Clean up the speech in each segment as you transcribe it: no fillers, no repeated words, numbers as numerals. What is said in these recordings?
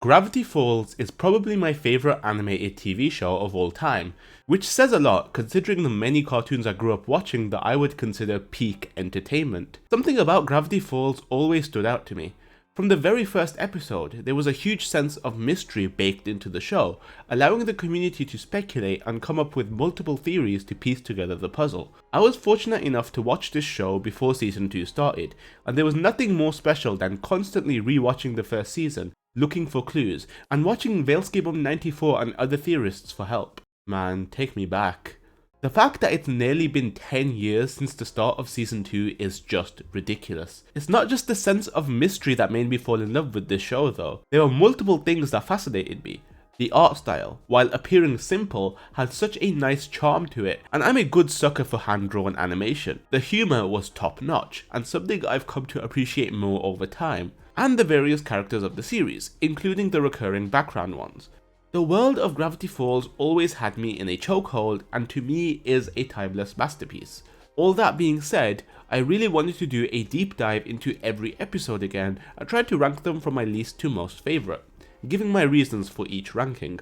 Gravity Falls is probably my favourite animated TV show of all time, which says a lot considering the many cartoons I grew up watching that I would consider peak entertainment. Something about Gravity Falls always stood out to me. From the very first episode, there was a huge sense of mystery baked into the show, allowing the community to speculate and come up with multiple theories to piece together the puzzle. I was fortunate enough to watch this show before season 2 started, and there was nothing more special than constantly rewatching the first season, looking for clues, and watching Veilskibum94 and other theorists for help. Man, take me back. The fact that it's nearly been 10 years since the start of season 2 is just ridiculous. It's not just the sense of mystery that made me fall in love with this show though. There were multiple things that fascinated me. The art style, while appearing simple, had such a nice charm to it, and I'm a good sucker for hand-drawn animation. The humour was top-notch, and something I've come to appreciate more over time, and the various characters of the series, including the recurring background ones. The world of Gravity Falls always had me in a chokehold, and to me is a timeless masterpiece. All that being said, I really wanted to do a deep dive into every episode again and tried to rank them from my least to most favourite, giving my reasons for each ranking.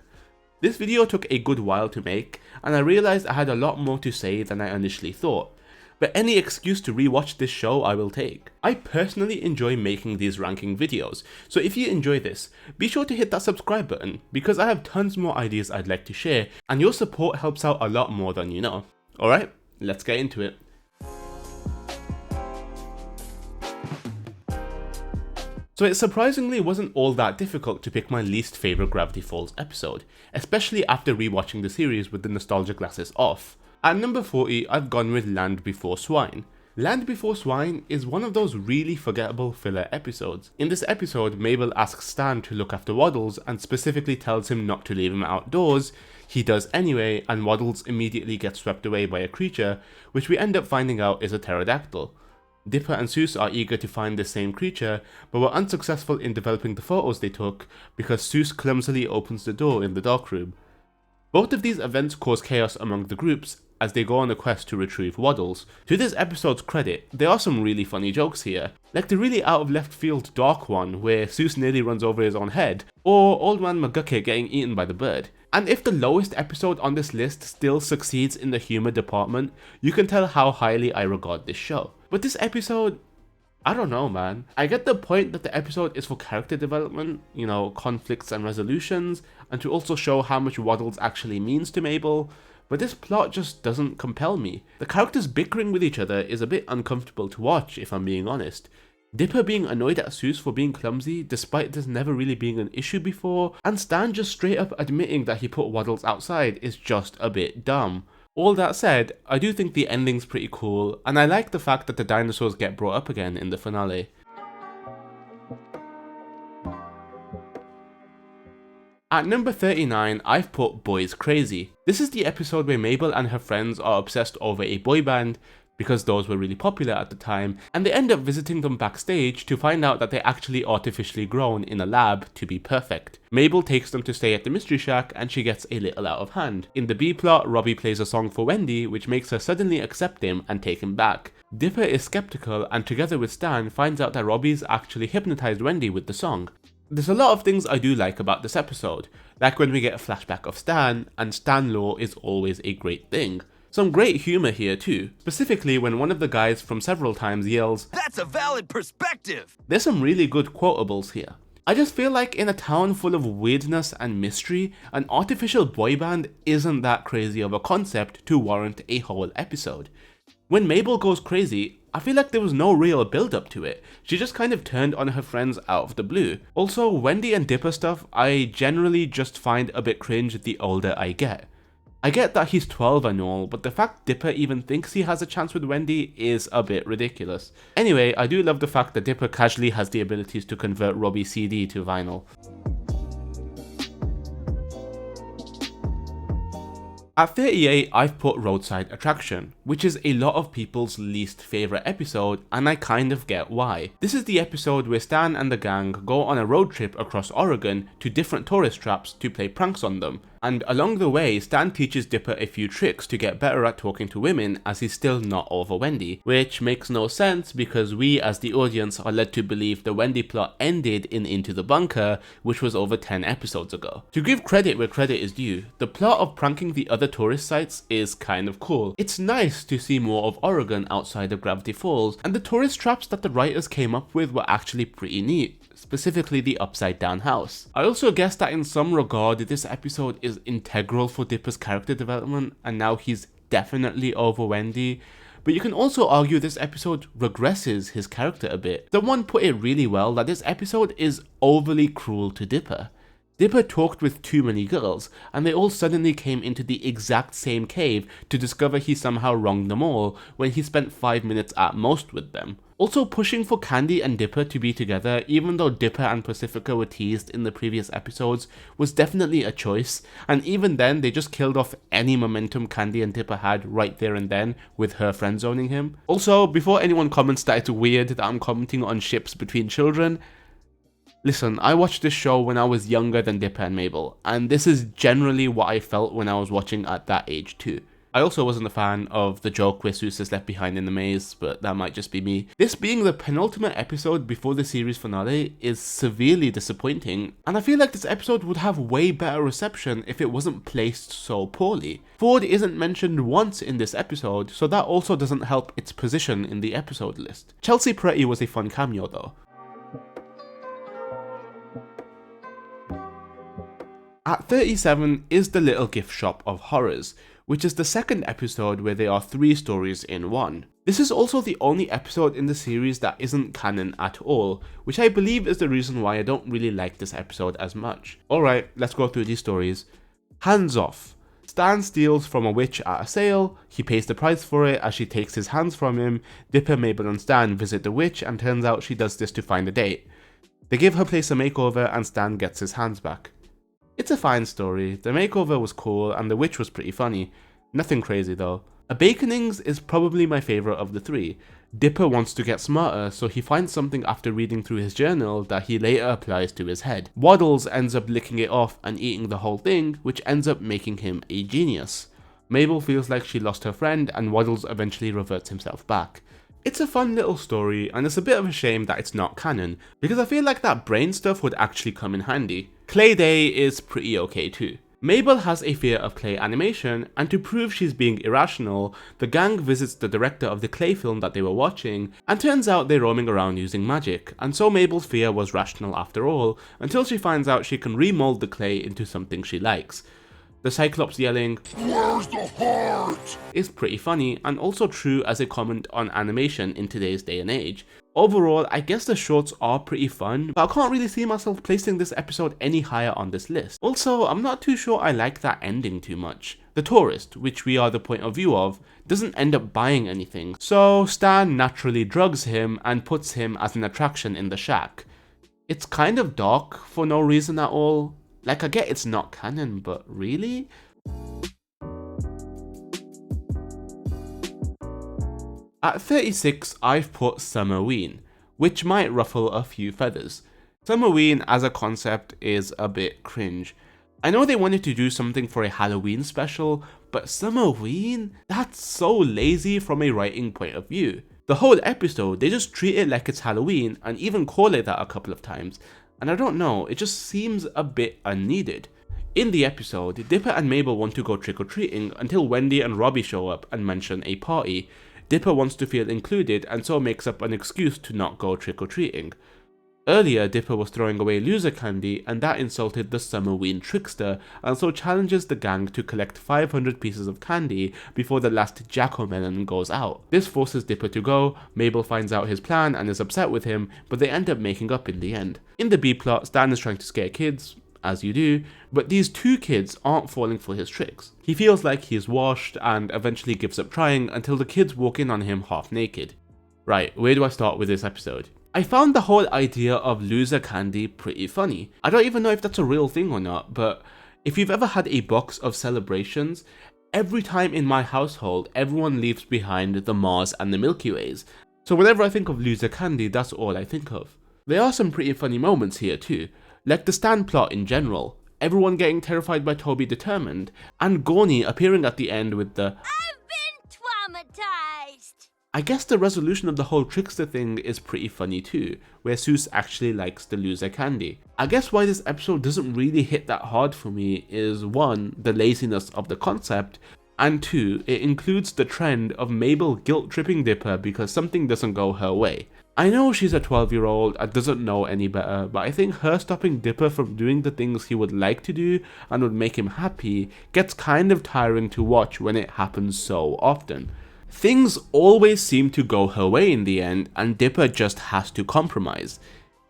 This video took a good while to make, and I realised I had a lot more to say than I initially thought, but any excuse to rewatch this show I will take. I personally enjoy making these ranking videos, so if you enjoy this, be sure to hit that subscribe button, because I have tons more ideas I'd like to share, and your support helps out a lot more than you know. Alright, let's get into it. So it surprisingly wasn't all that difficult to pick my least favourite Gravity Falls episode, especially after rewatching the series with the nostalgia glasses off. At number 40, I've gone with Land Before Swine. Land Before Swine is one of those really forgettable filler episodes. In this episode, Mabel asks Stan to look after Waddles and specifically tells him not to leave him outdoors. He does anyway, and Waddles immediately gets swept away by a creature, which we end up finding out is a pterodactyl. Dipper and Soos are eager to find the same creature, but were unsuccessful in developing the photos they took because Soos clumsily opens the door in the darkroom. Both of these events cause chaos among the groups as they go on a quest to retrieve Waddles. To this episode's credit, there are some really funny jokes here, like the really out of left field dark one where Soos nearly runs over his own head, or Old Man McGucket getting eaten by the bird. And if the lowest episode on this list still succeeds in the humour department, you can tell how highly I regard this show. But this episode, I don't know man. I get the point that the episode is for character development, you know, conflicts and resolutions, and to also show how much Waddles actually means to Mabel, but this plot just doesn't compel me. The characters bickering with each other is a bit uncomfortable to watch if I'm being honest. Dipper being annoyed at Soos for being clumsy despite this never really being an issue before, and Stan just straight up admitting that he put Waddles outside is just a bit dumb. All that said, I do think the ending's pretty cool, and I like the fact that the dinosaurs get brought up again in the finale. At number 39, I've put Boys Crazy. This is the episode where Mabel and her friends are obsessed over a boy band, because those were really popular at the time, and they end up visiting them backstage to find out that they're actually artificially grown in a lab to be perfect. Mabel takes them to stay at the Mystery Shack and she gets a little out of hand. In the B-plot, Robbie plays a song for Wendy which makes her suddenly accept him and take him back. Dipper is skeptical and together with Stan finds out that Robbie's actually hypnotized Wendy with the song. There's a lot of things I do like about this episode, like when we get a flashback of Stan, and Stan lore is always a great thing. Some great humour here too, specifically when one of the guys from Several Times yells, "That's a valid perspective!" There's some really good quotables here. I just feel like in a town full of weirdness and mystery, an artificial boy band isn't that crazy of a concept to warrant a whole episode. When Mabel goes crazy, I feel like there was no real build up to it. She just kind of turned on her friends out of the blue. Also, Wendy and Dipper stuff I generally just find a bit cringe the older I get. I get that he's 12 and all, but the fact Dipper even thinks he has a chance with Wendy is a bit ridiculous. Anyway, I do love the fact that Dipper casually has the abilities to convert Robbie's CD to vinyl. At 38, I've put Roadside Attraction. which is a lot of people's least favourite episode, and I kind of get why. This is the episode where Stan and the gang go on a road trip across Oregon to different tourist traps to play pranks on them. And along the way, Stan teaches Dipper a few tricks to get better at talking to women, as he's still not over Wendy, which makes no sense because we as the audience are led to believe the Wendy plot ended in Into the Bunker, which was over 10 episodes ago. To give credit where credit is due, the plot of pranking the other tourist sites is kind of cool. It's nice to see more of Oregon outside of Gravity Falls, and the tourist traps that the writers came up with were actually pretty neat, specifically the upside down house. I also guess that in some regard this episode is integral for Dipper's character development, and now he's definitely over Wendy, but you can also argue this episode regresses his character a bit. Someone put it really well that this episode is overly cruel to Dipper. Dipper talked with too many girls, and they all suddenly came into the exact same cave to discover he somehow wronged them all when he spent 5 minutes at most with them. Also, pushing for Candy and Dipper to be together, even though Dipper and Pacifica were teased in the previous episodes, was definitely a choice, and even then they just killed off any momentum Candy and Dipper had right there and then with her friend-zoning him. Also, before anyone comments that it's weird that I'm commenting on ships between children, listen, I watched this show when I was younger than Dipper and Mabel, and this is generally what I felt when I was watching at that age too. I also wasn't a fan of the joke where Seuss is left behind in the maze, but that might just be me. This being the penultimate episode before the series finale is severely disappointing, and I feel like this episode would have way better reception if it wasn't placed so poorly. Ford isn't mentioned once in this episode, so that also doesn't help its position in the episode list. Chelsea Peretti was a fun cameo though. At 37 is The Little Gift Shop of Horrors, which is the second episode where there are 3 stories in one. This is also the only episode in the series that isn't canon at all, which I believe is the reason why I don't really like this episode as much. Alright, let's go through these stories. Hands Off. Stan steals from a witch at a sale, he pays the price for it as she takes his hands from him. Dipper, Mabel and Stan visit the witch, and turns out she does this to find a date. They give her place a makeover and Stan gets his hands back. It's a fine story, the makeover was cool and the witch was pretty funny. Nothing crazy though. Awakenings is probably my favourite of the 3. Dipper wants to get smarter, so he finds something after reading through his journal that he later applies to his head. Waddles ends up licking it off and eating the whole thing, which ends up making him a genius. Mabel feels like she lost her friend and Waddles eventually reverts himself back. It's a fun little story, and it's a bit of a shame that it's not canon, because I feel like that brain stuff would actually come in handy. Clay Day is pretty okay too. Mabel has a fear of clay animation, and to prove she's being irrational, the gang visits the director of the clay film that they were watching, and turns out they're roaming around using magic, and so Mabel's fear was rational after all, until she finds out she can remold the clay into something she likes. The Cyclops yelling, "Where's the heart?" is pretty funny and also true as a comment on animation in today's day and age. Overall, I guess the shorts are pretty fun, but I can't really see myself placing this episode any higher on this list. Also, I'm not too sure I like that ending too much. The tourist, which we are the point of view of, doesn't end up buying anything, so Stan naturally drugs him and puts him as an attraction in the shack. It's kind of dark for no reason at all. Like, I get it's not canon, but really? At 36, I've put Summerween, which might ruffle a few feathers. Summerween as a concept is a bit cringe. I know they wanted to do something for a Halloween special, but Summerween? That's so lazy from a writing point of view. The whole episode, they just treat it like it's Halloween and even call it that a couple of times. And I don't know, it just seems a bit unneeded. In the episode, Dipper and Mabel want to go trick-or-treating until Wendy and Robbie show up and mention a party. Dipper wants to feel included and so makes up an excuse to not go trick-or-treating. Earlier, Dipper was throwing away loser candy and that insulted the Summerween trickster, and so challenges the gang to collect 500 pieces of candy before the last jack-o'-melon goes out. This forces Dipper to go. Mabel finds out his plan and is upset with him, but they end up making up in the end. In the B-plot, Stan is trying to scare kids, as you do, but these 2 kids aren't falling for his tricks. He feels like he's washed and eventually gives up trying until the kids walk in on him half naked. Right, where do I start with this episode? I found the whole idea of loser candy pretty funny. I don't even know if that's a real thing or not, but if you've ever had a box of Celebrations, Every time in my household, everyone leaves behind the Mars and the Milky Ways, so whenever I think of loser candy, that's all I think of. There are some pretty funny moments here too, like the Stan plot in general, everyone getting terrified by Toby Determined, and Gorney appearing at the end with the "I've been traumatized." I guess the resolution of the whole trickster thing is pretty funny too, where Seuss actually likes the loser candy. I guess why this episode doesn't really hit that hard for me is 1, the laziness of the concept, and 2, it includes the trend of Mabel guilt-tripping Dipper because something doesn't go her way. I know she's a 12-year-old and doesn't know any better, but I think her stopping Dipper from doing the things he would like to do and would make him happy gets kind of tiring to watch when it happens so often. Things always seem to go her way in the end, and Dipper just has to compromise.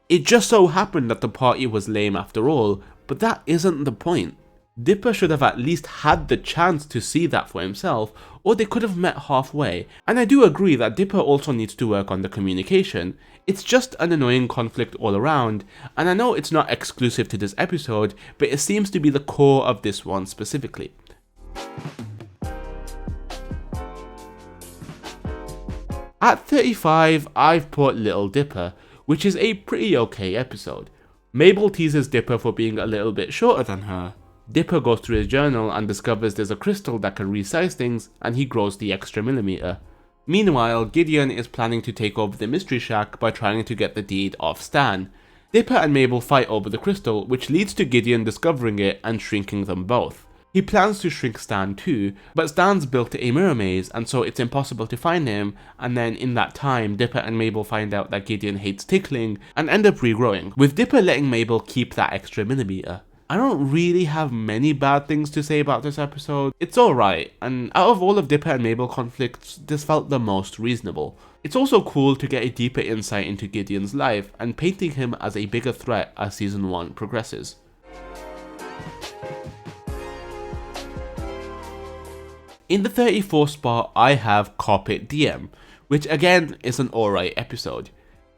It just so happened that the party was lame after all, but that isn't the point. Dipper should have at least had the chance to see that for himself, or they could have met halfway, and I do agree that Dipper also needs to work on the communication. It's just an annoying conflict all around, and I know it's not exclusive to this episode, but it seems to be the core of this one specifically. At 35, I've put Little Dipper, which is a pretty okay episode. Mabel teases Dipper for being a little bit shorter than her. Dipper goes through his journal and discovers there's a crystal that can resize things, and he grows the extra millimeter. Meanwhile, Gideon is planning to take over the Mystery Shack by trying to get the deed off Stan. Dipper and Mabel fight over the crystal, which leads to Gideon discovering it and shrinking them both. He plans to shrink Stan too, but Stan's built a mirror maze and so it's impossible to find him, and then in that time Dipper and Mabel find out that Gideon hates tickling and end up regrowing, with Dipper letting Mabel keep that extra millimeter. I don't really have many bad things to say about this episode. It's alright, and out of all of Dipper and Mabel conflicts, this felt the most reasonable. It's also cool to get a deeper insight into Gideon's life and painting him as a bigger threat as season 1 progresses. In the 34th spot, I have Carpet Diem, which again is an alright episode.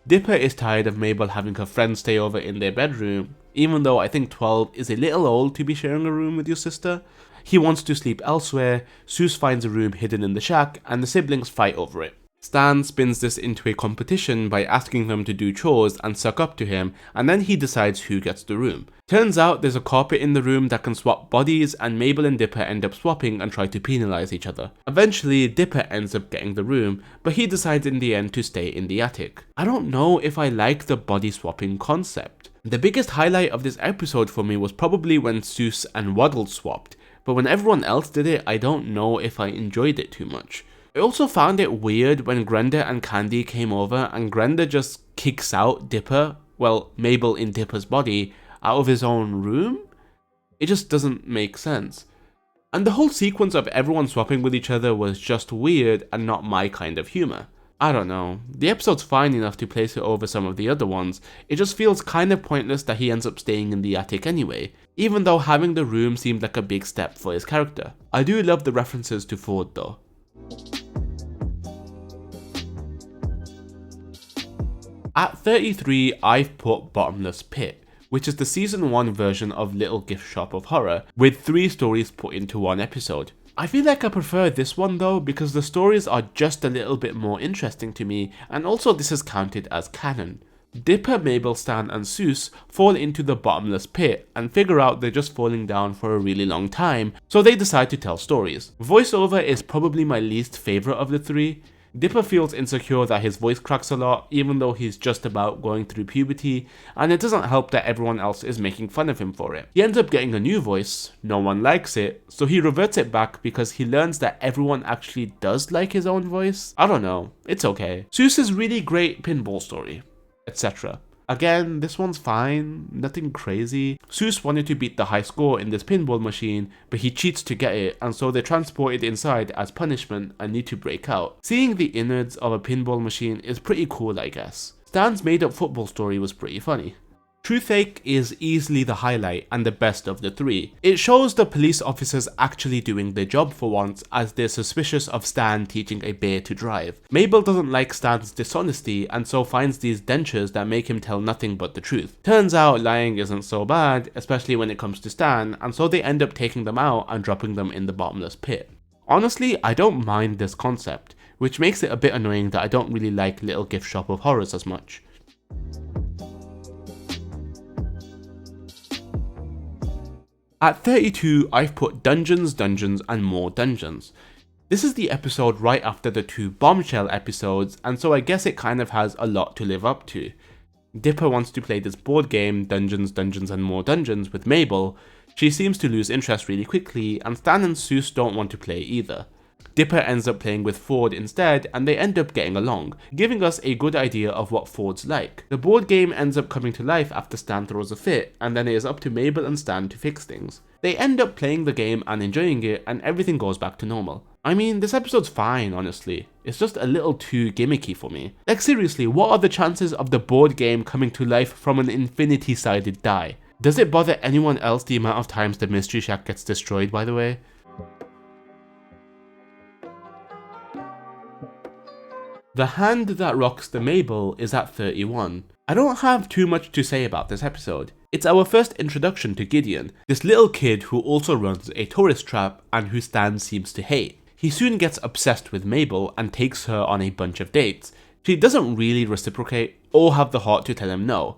Dipper is tired of Mabel having her friends stay over in their bedroom, even though I think 12 is a little old to be sharing a room with your sister. He wants to sleep elsewhere, Seuss finds a room hidden in the shack, and the siblings fight over it. Stan spins this into a competition by asking them to do chores and suck up to him, and then he decides who gets the room. Turns out there's a carpet in the room that can swap bodies, and Mabel and Dipper end up swapping and try to penalize each other. Eventually, Dipper ends up getting the room, but he decides in the end to stay in the attic. I don't know if I like the body swapping concept. The biggest highlight of this episode for me was probably when Seuss and Waddle swapped, but when everyone else did it, I don't know if I enjoyed it too much. I also found it weird when Grenda and Candy came over and Grenda just kicks out Dipper, well, Mabel in Dipper's body, out of his own room? It just doesn't make sense. And the whole sequence of everyone swapping with each other was just weird and not my kind of humor. I don't know, the episode's fine enough to place it over some of the other ones, it just feels kind of pointless that he ends up staying in the attic anyway, even though having the room seemed like a big step for his character. I do love the references to Ford though. At 33, I've put Bottomless Pit, which is the season 1 version of Little Gift Shop of Horror, with 3 stories put into one episode. I feel like I prefer this one though, because the stories are just a little bit more interesting to me, and also this is counted as canon. Dipper, Mabel, Stan and Seuss fall into the bottomless pit and figure out they're just falling down for a really long time, so they decide to tell stories. Voiceover is probably my least favourite of the 3. Dipper feels insecure that his voice cracks a lot, even though he's just about going through puberty, and it doesn't help that everyone else is making fun of him for it. He ends up getting a new voice, no one likes it, so he reverts it back because he learns that everyone actually does like his own voice. I don't know, it's okay. Seuss's really great pinball story, etc. Again, this one's fine, nothing crazy. Seuss wanted to beat the high score in this pinball machine, but he cheats to get it, and so they're transported inside as punishment and need to break out. Seeing the innards of a pinball machine is pretty cool, I guess. Stan's made up football story was pretty funny. Truthache is easily the highlight and the best of the three. It shows the police officers actually doing their job for once, as they're suspicious of Stan teaching a bear to drive. Mabel doesn't like Stan's dishonesty and so finds these dentures that make him tell nothing but the truth. Turns out lying isn't so bad, especially when it comes to Stan, and so they end up taking them out and dropping them in the bottomless pit. Honestly, I don't mind this concept, which makes it a bit annoying that I don't really like Little Gift Shop of Horrors as much. At 32, I've put Dungeons, Dungeons and More Dungeons. This is the episode right after the two Bombshell episodes, and so I guess it kind of has a lot to live up to. Dipper wants to play this board game, Dungeons, Dungeons and More Dungeons, with Mabel. She seems to lose interest really quickly, and Stan and Seuss don't want to play either. Dipper ends up playing with Ford instead, and they end up getting along, giving us a good idea of what Ford's like. The board game ends up coming to life after Stan throws a fit, and then it is up to Mabel and Stan to fix things. They end up playing the game and enjoying it, and everything goes back to normal. I mean, this episode's fine, honestly. It's just a little too gimmicky for me. Like seriously, what are the chances of the board game coming to life from an infinity-sided die? Does it bother anyone else the amount of times the Mystery Shack gets destroyed, by the way? The hand that rocks the Mabel is at 31. I don't have too much to say about this episode. It's our first introduction to Gideon, this little kid who also runs a tourist trap and who Stan seems to hate. He soon gets obsessed with Mabel and takes her on a bunch of dates. She doesn't really reciprocate or have the heart to tell him no.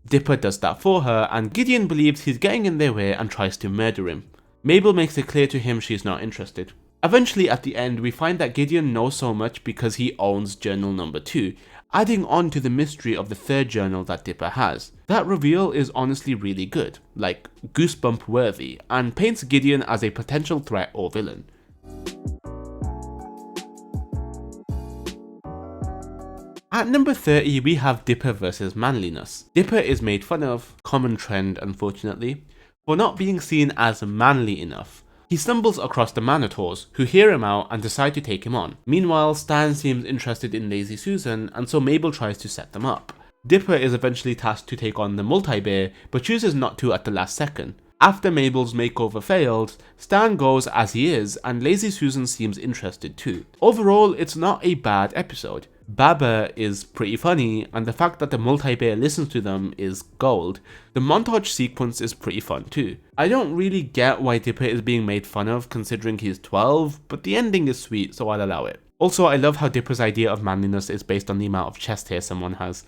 Dipper does that for her, and Gideon believes he's getting in their way and tries to murder him. Mabel makes it clear to him she's not interested. Eventually at the end, we find that Gideon knows so much because he owns journal number 2, adding on to the mystery of the third journal that Dipper has. That reveal is honestly really good, like goosebump worthy, and paints Gideon as a potential threat or villain. At number 30, we have Dipper versus manliness. Dipper is made fun of, common trend unfortunately, for not being seen as manly enough. He stumbles across the Manitors, who hear him out and decide to take him on. Meanwhile, Stan seems interested in Lazy Susan, and so Mabel tries to set them up. Dipper is eventually tasked to take on the multi-bear, but chooses not to at the last second. After Mabel's makeover fails, Stan goes as he is, and Lazy Susan seems interested too. Overall, it's not a bad episode. Baba is pretty funny, and the fact that the multi-bear listens to them is gold. The montage sequence is pretty fun too. I don't really get why Dipper is being made fun of considering he's 12, but the ending is sweet, so I'll allow it. Also, I love how Dipper's idea of manliness is based on the amount of chest hair someone has.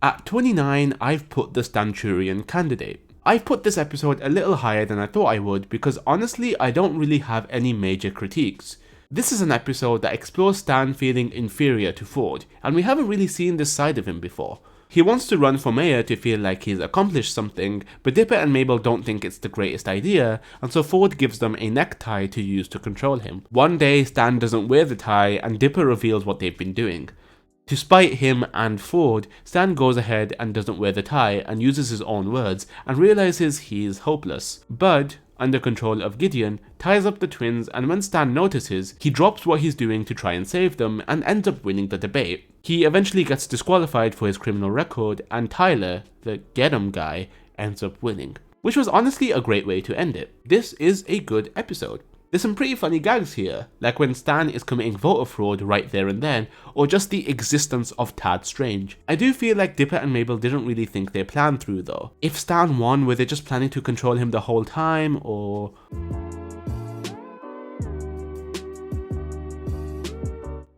At 29, I've put the Stanturian Candidate. I've put this episode a little higher than I thought I would because honestly I don't really have any major critiques. This is an episode that explores Stan feeling inferior to Ford, and we haven't really seen this side of him before. He wants to run for mayor to feel like he's accomplished something, but Dipper and Mabel don't think it's the greatest idea, and so Ford gives them a necktie to use to control him. One day Stan doesn't wear the tie and Dipper reveals what they've been doing. To spite him and Ford, Stan goes ahead and doesn't wear the tie and uses his own words and realizes he's hopeless. Bud, under control of Gideon, ties up the twins, and when Stan notices, he drops what he's doing to try and save them and ends up winning the debate. He eventually gets disqualified for his criminal record, and Tyler, the get 'em guy, ends up winning. Which was honestly a great way to end it. This is a good episode. There's some pretty funny gags here, like when Stan is committing voter fraud right there and then, or just the existence of Tad Strange. I do feel like Dipper and Mabel didn't really think their plan through though. If Stan won, were they just planning to control him the whole time, or...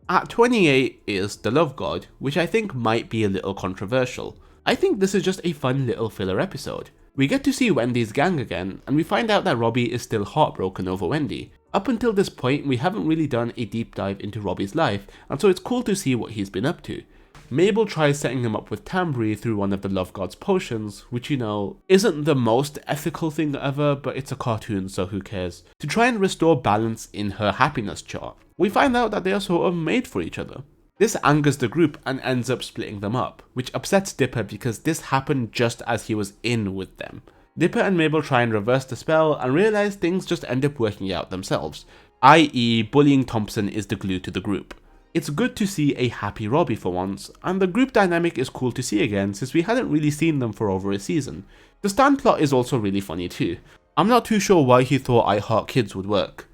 At 28 is The Love God, which I think might be a little controversial. I think this is just a fun little filler episode. We get to see Wendy's gang again, and we find out that Robbie is still heartbroken over Wendy. Up until this point, we haven't really done a deep dive into Robbie's life, and so it's cool to see what he's been up to. Mabel tries setting him up with Tambry through one of the Love God's potions, which, you know, isn't the most ethical thing ever, but it's a cartoon, so who cares, to try and restore balance in her happiness chart. We find out that they are sort of made for each other. This angers the group and ends up splitting them up, which upsets Dipper because this happened just as he was in with them. Dipper and Mabel try and reverse the spell and realize things just end up working out themselves, i.e. bullying Thompson is the glue to the group. It's good to see a happy Robbie for once, and the group dynamic is cool to see again since we hadn't really seen them for over a season. The Stan plot is also really funny too. I'm not too sure why he thought I Heart Kids would work.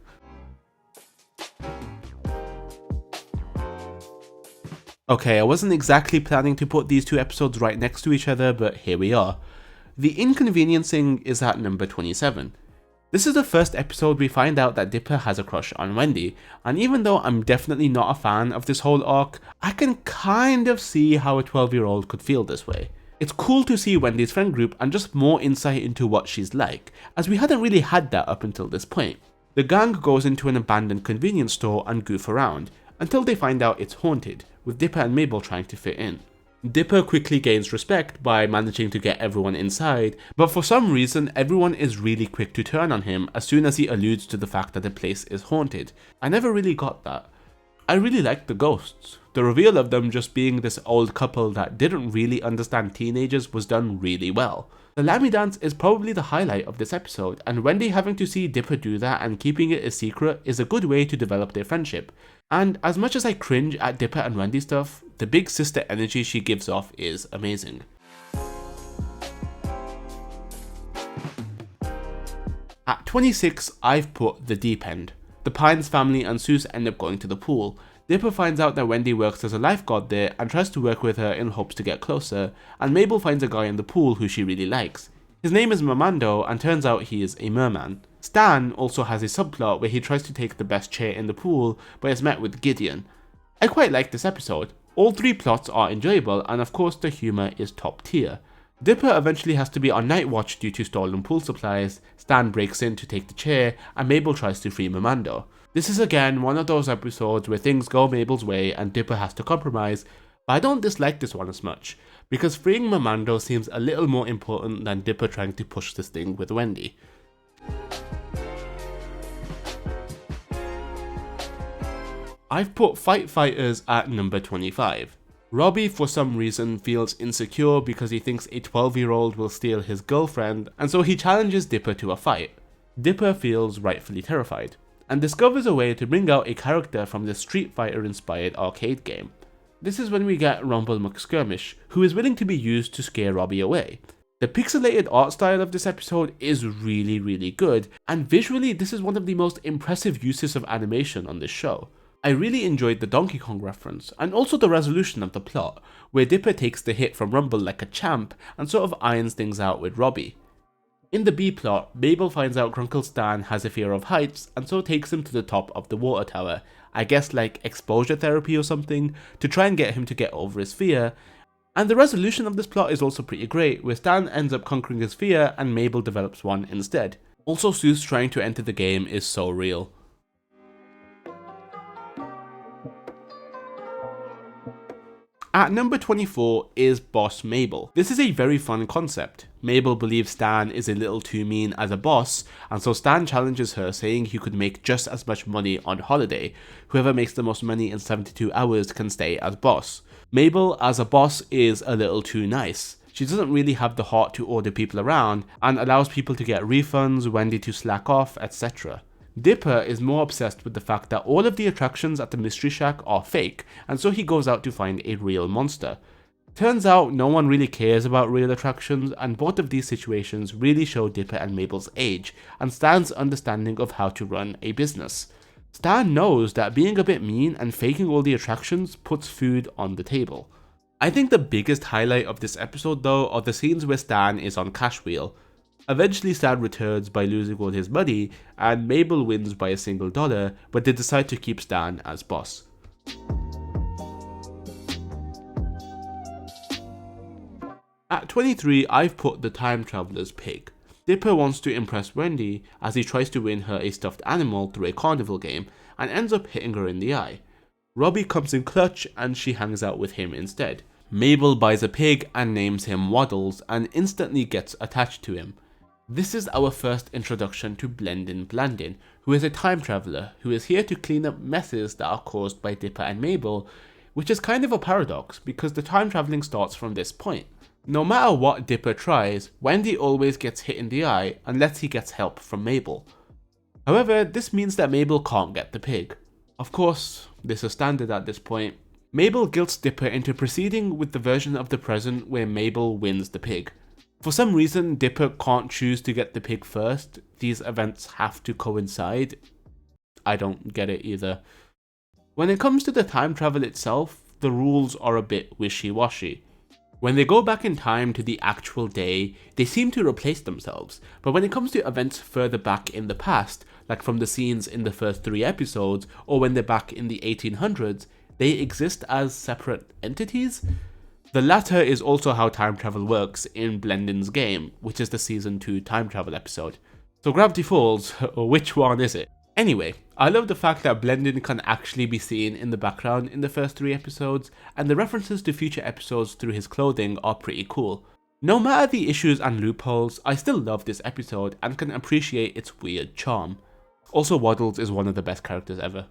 Okay, I wasn't exactly planning to put these two episodes right next to each other, but here we are. The Inconveniencing is at number 27. This is the first episode we find out that Dipper has a crush on Wendy, and even though I'm definitely not a fan of this whole arc, I can kind of see how a 12-year-old could feel this way. It's cool to see Wendy's friend group and just more insight into what she's like, as we hadn't really had that up until this point. The gang goes into an abandoned convenience store and goof around, until they find out it's haunted, with Dipper and Mabel trying to fit in. Dipper quickly gains respect by managing to get everyone inside, but for some reason everyone is really quick to turn on him as soon as he alludes to the fact that the place is haunted. I never really got that. I really liked the ghosts. The reveal of them just being this old couple that didn't really understand teenagers was done really well. The Lammy dance is probably the highlight of this episode, and Wendy having to see Dipper do that and keeping it a secret is a good way to develop their friendship. And as much as I cringe at Dipper and Wendy stuff, the big sister energy she gives off is amazing. At 26, I've put The Deep End. The Pines family and Seuss end up going to the pool. Dipper finds out that Wendy works as a lifeguard there and tries to work with her in hopes to get closer, and Mabel finds a guy in the pool who she really likes. His name is Mamando, and turns out he is a merman. Stan also has a subplot where he tries to take the best chair in the pool, but is met with Gideon. I quite like this episode. All three plots are enjoyable, and of course the humour is top tier. Dipper eventually has to be on night watch due to stolen pool supplies, Stan breaks in to take the chair, and Mabel tries to free Mamando. This is again one of those episodes where things go Mabel's way and Dipper has to compromise, but I don't dislike this one as much, because freeing Mamando seems a little more important than Dipper trying to push this thing with Wendy. I've put Fight Fighters at number 25. Robbie for some reason feels insecure because he thinks a 12-year-old will steal his girlfriend, and so he challenges Dipper to a fight. Dipper feels rightfully terrified, and discovers a way to bring out a character from the Street Fighter inspired arcade game. This is when we get Rumble McSkirmish, who is willing to be used to scare Robbie away. The pixelated art style of this episode is really good, and visually this is one of the most impressive uses of animation on this show. I really enjoyed the Donkey Kong reference, and also the resolution of the plot, where Dipper takes the hit from Rumble like a champ and sort of irons things out with Robbie. In the B plot, Mabel finds out Grunkle Stan has a fear of heights and so takes him to the top of the water tower, I guess like exposure therapy or something, to try and get him to get over his fear. And the resolution of this plot is also pretty great, where Stan ends up conquering his fear and Mabel develops one instead. Also, Seuss trying to enter the game is so real. At number 24 is Boss Mabel. This is a very fun concept. Mabel believes Stan is a little too mean as a boss, and so Stan challenges her, saying he could make just as much money on holiday. Whoever makes the most money in 72 hours can stay as boss. Mabel as a boss is a little too nice. She doesn't really have the heart to order people around, and allows people to get refunds, Wendy to slack off, etc. Dipper is more obsessed with the fact that all of the attractions at the Mystery Shack are fake, and so he goes out to find a real monster. Turns out no one really cares about real attractions, and both of these situations really show Dipper and Mabel's age, and Stan's understanding of how to run a business. Stan knows that being a bit mean and faking all the attractions puts food on the table. I think the biggest highlight of this episode though are the scenes where Stan is on Cash Wheel. Eventually Stan returns by losing all his money, and Mabel wins by a single dollar, but they decide to keep Stan as boss. At 23, I've put The Time Traveler's Pig. Dipper wants to impress Wendy as he tries to win her a stuffed animal through a carnival game, and ends up hitting her in the eye. Robbie comes in clutch and she hangs out with him instead. Mabel buys a pig and names him Waddles, and instantly gets attached to him. This is our first introduction to Blendin Blandin, who is a time traveler who is here to clean up messes that are caused by Dipper and Mabel, which is kind of a paradox because the time traveling starts from this point. No matter what Dipper tries, Wendy always gets hit in the eye unless he gets help from Mabel. However, this means that Mabel can't get the pig. Of course, this is standard at this point. Mabel guilts Dipper into proceeding with the version of the present where Mabel wins the pig. For some reason, Dipper can't choose to get the pig first. These events have to coincide. I don't get it either. When it comes to the time travel itself, the rules are a bit wishy-washy. When they go back in time to the actual day, they seem to replace themselves, but when it comes to events further back in the past, like from the scenes in the first 3 episodes, or when they're back in the 1800s, they exist as separate entities? The latter is also how time travel works in Blendin's Game, which is the season 2 time travel episode. So Gravity Falls, which one is it? Anyway, I love the fact that Blendin can actually be seen in the background in the first 3 episodes, and the references to future episodes through his clothing are pretty cool. No matter the issues and loopholes, I still love this episode and can appreciate its weird charm. Also, Waddles is one of the best characters ever.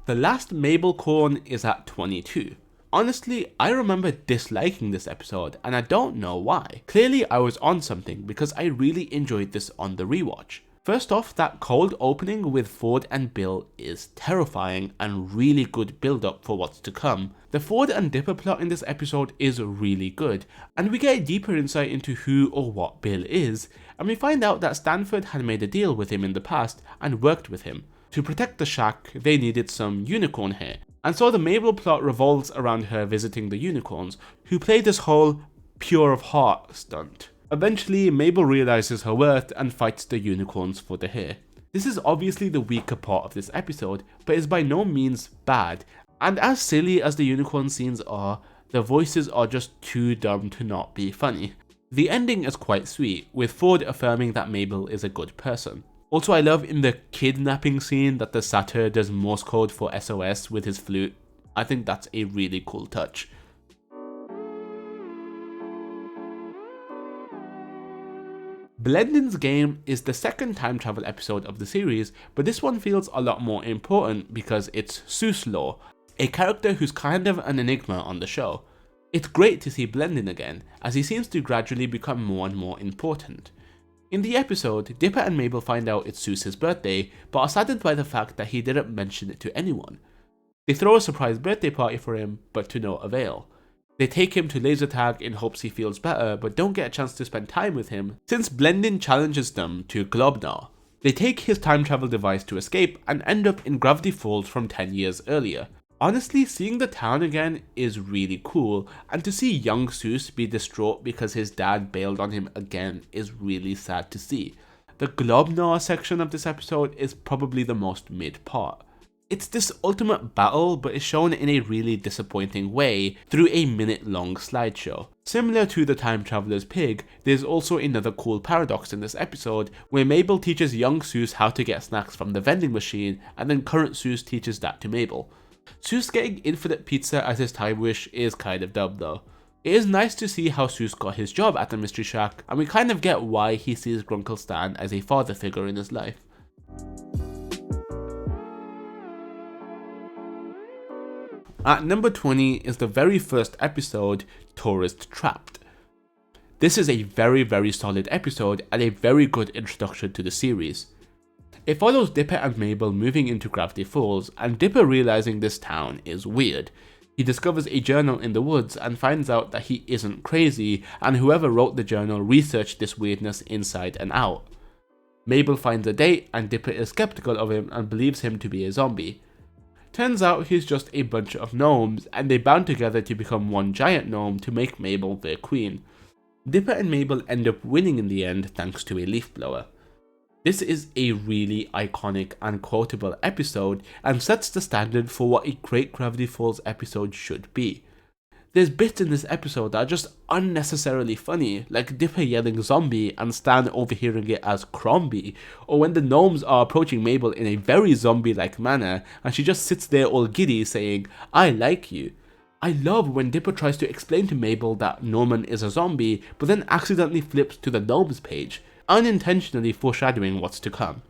The last Mabel corn is at 22. Honestly, I remember disliking this episode and I don't know why. Clearly I was on something because I really enjoyed this on the rewatch. First off, that cold opening with Ford and Bill is terrifying and really good build up for what's to come. The Ford and Dipper plot in this episode is really good, and we get a deeper insight into who or what Bill is, and we find out that Stanford had made a deal with him in the past and worked with him. To protect the shack, they needed some unicorn hair, and so the Mabel plot revolves around her visiting the unicorns, who play this whole pure of heart stunt. Eventually, Mabel realizes her worth and fights the unicorns for the hair. This is obviously the weaker part of this episode, but is by no means bad, and as silly as the unicorn scenes are, the voices are just too dumb to not be funny. The ending is quite sweet, with Ford affirming that Mabel is a good person. Also, I love in the kidnapping scene that the satyr does Morse code for SOS with his flute. I think that's a really cool touch. Blendin's Game is the second time travel episode of the series, but this one feels a lot more important because it's Seuss Law, a character who's kind of an enigma on the show. It's great to see Blendin again, as he seems to gradually become more and more important. In the episode, Dipper and Mabel find out it's Seuss's birthday, but are saddened by the fact that he didn't mention it to anyone. They throw a surprise birthday party for him, but to no avail. They take him to laser tag in hopes he feels better, but don't get a chance to spend time with him, since Blendin challenges them to Globnar. They take his time travel device to escape and end up in Gravity Falls from 10 years earlier. Honestly, seeing the town again is really cool, and to see young Seuss be distraught because his dad bailed on him again is really sad to see. The Globnar section of this episode is probably the most mid part. It's this ultimate battle, but is shown in a really disappointing way through a minute-long slideshow. Similar to the time traveler's pig, there's also another cool paradox in this episode where Mabel teaches young Seuss how to get snacks from the vending machine, and then current Seuss teaches that to Mabel. Seuss getting infinite pizza as his time wish is kind of dumb though. It is nice to see how Seuss got his job at the Mystery Shack, and we kind of get why he sees Grunkle Stan as a father figure in his life. At number 20 is the very first episode, Tourist Trapped. This is a very solid episode and a very good introduction to the series. It follows Dipper and Mabel moving into Gravity Falls, and Dipper realizing this town is weird. He discovers a journal in the woods and finds out that he isn't crazy, and whoever wrote the journal researched this weirdness inside and out. Mabel finds a date, and Dipper is skeptical of him and believes him to be a zombie. Turns out he's just a bunch of gnomes, and they band together to become one giant gnome to make Mabel their queen. Dipper and Mabel end up winning in the end thanks to a leaf blower. This is a really iconic and quotable episode and sets the standard for what a great Gravity Falls episode should be. There's bits in this episode that are just unnecessarily funny, like Dipper yelling zombie and Stan overhearing it as Crombie, or when the gnomes are approaching Mabel in a very zombie-like manner and she just sits there all giddy saying, "I like you." I love when Dipper tries to explain to Mabel that Norman is a zombie, but then accidentally flips to the gnomes page, unintentionally foreshadowing what's to come.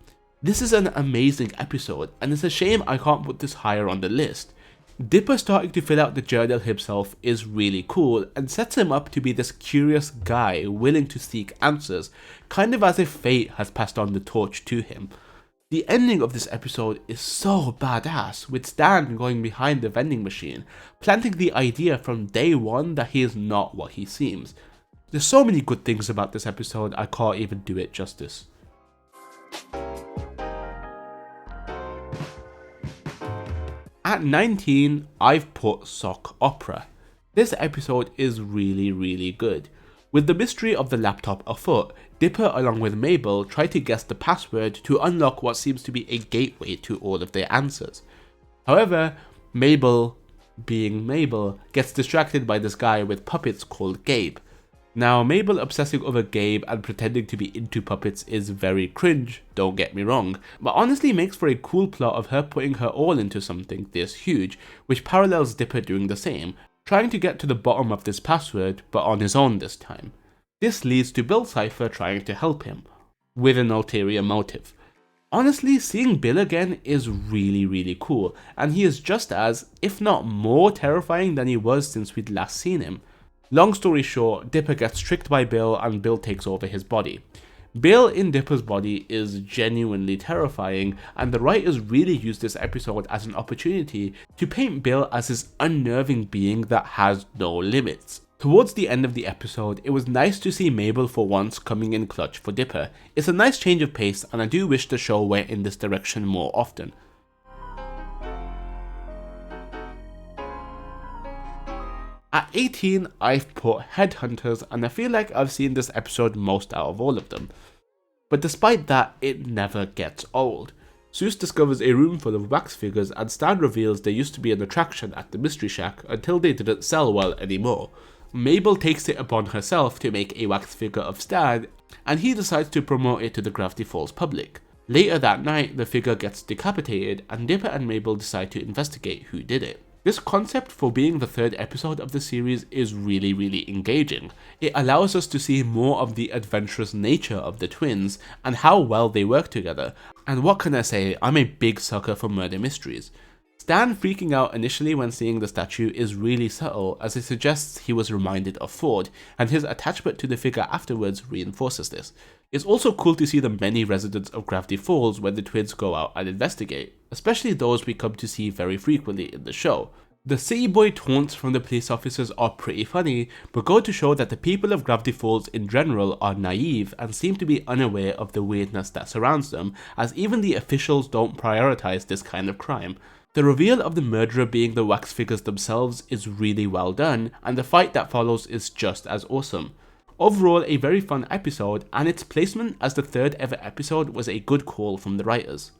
This is an amazing episode, and it's a shame I can't put this higher on the list. Dipper starting to fill out the journal himself is really cool and sets him up to be this curious guy willing to seek answers, kind of as if fate has passed on the torch to him. The ending of this episode is so badass, with Stan going behind the vending machine, planting the idea from day one that he is not what he seems. There's so many good things about this episode, I can't even do it justice. At 19, I've put Sock Opera. This episode is really good. With the mystery of the laptop afoot, Dipper along with Mabel try to guess the password to unlock what seems to be a gateway to all of their answers. However, Mabel, being Mabel, gets distracted by this guy with puppets called Gabe. Now, Mabel obsessing over Gabe and pretending to be into puppets is very cringe, don't get me wrong, but honestly makes for a cool plot of her putting her all into something this huge, which parallels Dipper doing the same, trying to get to the bottom of this password, but on his own this time. This leads to Bill Cipher trying to help him, with an ulterior motive. Honestly, seeing Bill again is really cool, and he is just as, if not more terrifying than he was since we'd last seen him. Long story short, Dipper gets tricked by Bill and Bill takes over his body. Bill in Dipper's body is genuinely terrifying, and the writers really use this episode as an opportunity to paint Bill as this unnerving being that has no limits. Towards the end of the episode, it was nice to see Mabel for once coming in clutch for Dipper. It's a nice change of pace, and I do wish the show went in this direction more often. At 18, I've put Headhunters, and I feel like I've seen this episode most out of all of them. But despite that, it never gets old. Zeus discovers a room full of wax figures, and Stan reveals there used to be an attraction at the Mystery Shack until they didn't sell well anymore. Mabel takes it upon herself to make a wax figure of Stan, and he decides to promote it to the Gravity Falls public. Later that night, the figure gets decapitated, and Dipper and Mabel decide to investigate who did it. This concept for being the third episode of the series is really engaging. It allows us to see more of the adventurous nature of the twins and how well they work together. And what can I say, I'm a big sucker for murder mysteries. Stan freaking out initially when seeing the statue is really subtle, as it suggests he was reminded of Ford, and his attachment to the figure afterwards reinforces this. It's also cool to see the many residents of Gravity Falls when the twins go out and investigate, especially those we come to see very frequently in the show. The city boy taunts from the police officers are pretty funny, but go to show that the people of Gravity Falls in general are naive and seem to be unaware of the weirdness that surrounds them, as even the officials don't prioritize this kind of crime. The reveal of the murderer being the wax figures themselves is really well done, and the fight that follows is just as awesome. Overall, a very fun episode, and its placement as the third ever episode was a good call from the writers.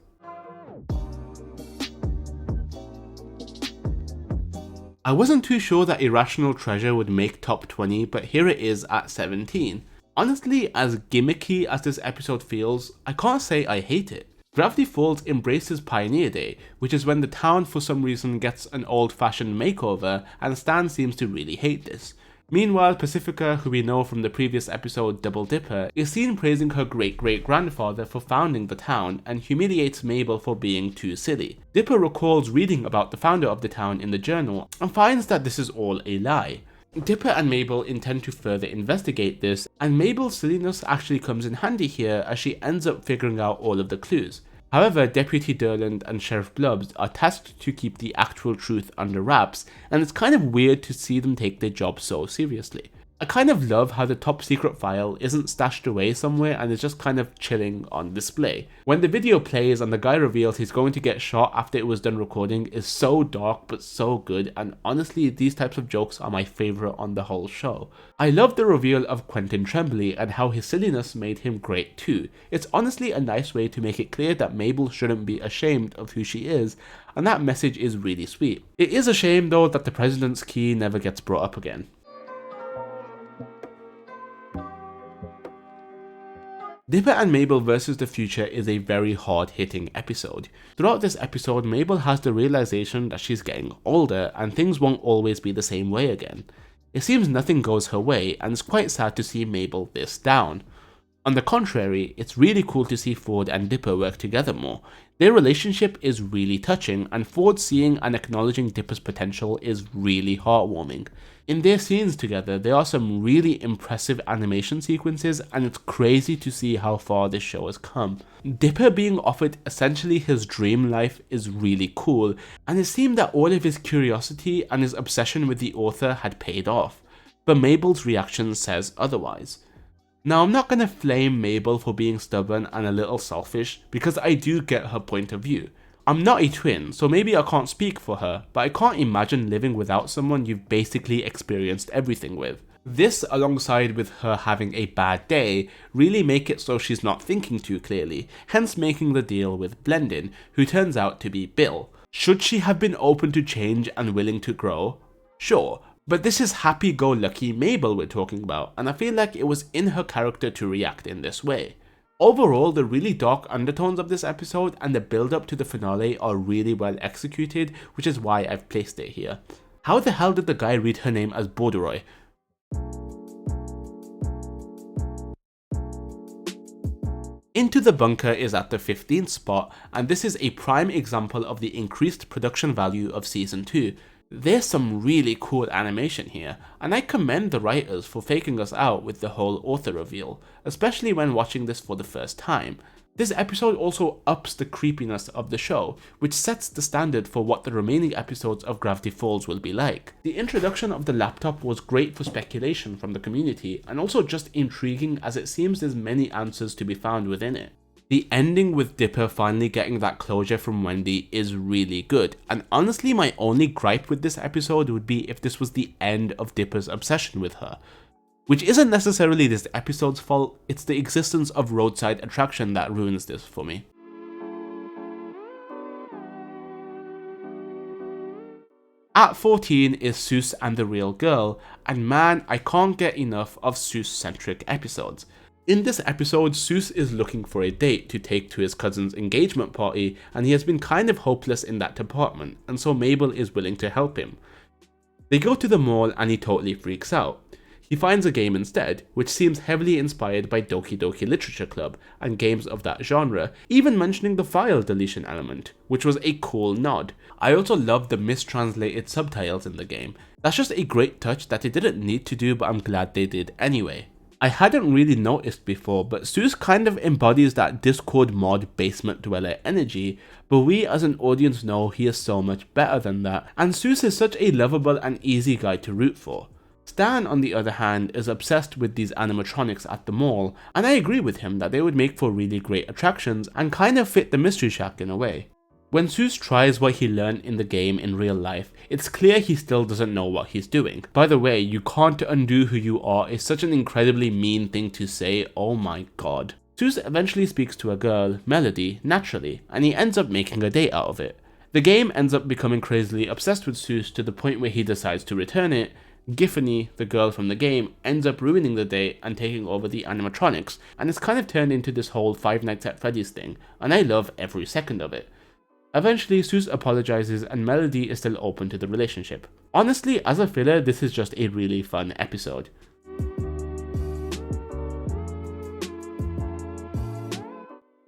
I wasn't too sure that Irrational Treasure would make top 20, but here it is at 17. Honestly, as gimmicky as this episode feels, I can't say I hate it. Gravity Falls embraces Pioneer Day, which is when the town for some reason gets an old-fashioned makeover, and Stan seems to really hate this. Meanwhile, Pacifica, who we know from the previous episode Double Dipper, is seen praising her great-great-grandfather for founding the town and humiliates Mabel for being too silly. Dipper recalls reading about the founder of the town in the journal and finds that this is all a lie. Dipper and Mabel intend to further investigate this, and Mabel's silliness actually comes in handy here as she ends up figuring out all of the clues. However, Deputy Durland and Sheriff Blubbs are tasked to keep the actual truth under wraps, and it's kind of weird to see them take their job so seriously. I kind of love how the top secret file isn't stashed away somewhere and is just kind of chilling on display. When the video plays and the guy reveals he's going to get shot after it was done recording is so dark but so good, and honestly these types of jokes are my favourite on the whole show. I love the reveal of Quentin Tremblay and how his silliness made him great too. It's honestly a nice way to make it clear that Mabel shouldn't be ashamed of who she is, and that message is really sweet. It is a shame though that the president's key never gets brought up again. Dipper and Mabel vs. the Future is a very hard-hitting episode. Throughout this episode, Mabel has the realization that she's getting older and things won't always be the same way again. It seems nothing goes her way, and it's quite sad to see Mabel this down. On the contrary, it's really cool to see Ford and Dipper work together more. Their relationship is really touching, and Ford seeing and acknowledging Dipper's potential is really heartwarming. In their scenes together, there are some really impressive animation sequences, and it's crazy to see how far this show has come. Dipper being offered essentially his dream life is really cool, and it seemed that all of his curiosity and his obsession with the author had paid off, but Mabel's reaction says otherwise. Now, I'm not going to flame Mabel for being stubborn and a little selfish, because I do get her point of view. I'm not a twin, so maybe I can't speak for her, but I can't imagine living without someone you've basically experienced everything with. This, alongside with her having a bad day, really make it so she's not thinking too clearly, hence making the deal with Blendin, who turns out to be Bill. Should she have been open to change and willing to grow? Sure. But this is happy-go-lucky Mabel we're talking about, and I feel like it was in her character to react in this way. Overall, the really dark undertones of this episode and the build-up to the finale are really well executed, which is why I've placed it here. How the hell did the guy read her name as Borderoy? Into the Bunker is at the 15th spot, and this is a prime example of the increased production value of Season 2. There's some really cool animation here, and I commend the writers for faking us out with the whole author reveal, especially when watching this for the first time. This episode also ups the creepiness of the show, which sets the standard for what the remaining episodes of Gravity Falls will be like. The introduction of the laptop was great for speculation from the community, and also just intriguing as it seems there's many answers to be found within it. The ending with Dipper finally getting that closure from Wendy is really good, and honestly my only gripe with this episode would be if this was the end of Dipper's obsession with her. Which isn't necessarily this episode's fault, it's the existence of roadside attraction that ruins this for me. At 14 is Seuss and the Real Girl, and man, I can't get enough of Seuss-centric episodes. In this episode, Seuss is looking for a date to take to his cousin's engagement party, and he has been kind of hopeless in that department, and so Mabel is willing to help him. They go to the mall and he totally freaks out. He finds a game instead, which seems heavily inspired by Doki Doki Literature Club and games of that genre, even mentioning the file deletion element, which was a cool nod. I also love the mistranslated subtitles in the game. That's just a great touch that they didn't need to do, but I'm glad they did anyway. I hadn't really noticed before, but Seuss kind of embodies that Discord mod basement dweller energy, but we as an audience know he is so much better than that, and Seuss is such a lovable and easy guy to root for. Stan, on the other hand, is obsessed with these animatronics at the mall, and I agree with him that they would make for really great attractions and kind of fit the Mystery Shack in a way. When Seuss tries what he learned in the game in real life, it's clear he still doesn't know what he's doing. By the way, "you can't undo who you are" is such an incredibly mean thing to say, oh my god. Seuss eventually speaks to a girl, Melody, naturally, and he ends up making a date out of it. The game ends up becoming crazily obsessed with Seuss to the point where he decides to return it. Giffany, the girl from the game, ends up ruining the date and taking over the animatronics, and it's kind of turned into this whole Five Nights at Freddy's thing, and I love every second of it. Eventually, Seuss apologizes and Melody is still open to the relationship. Honestly, as a filler, this is just a really fun episode.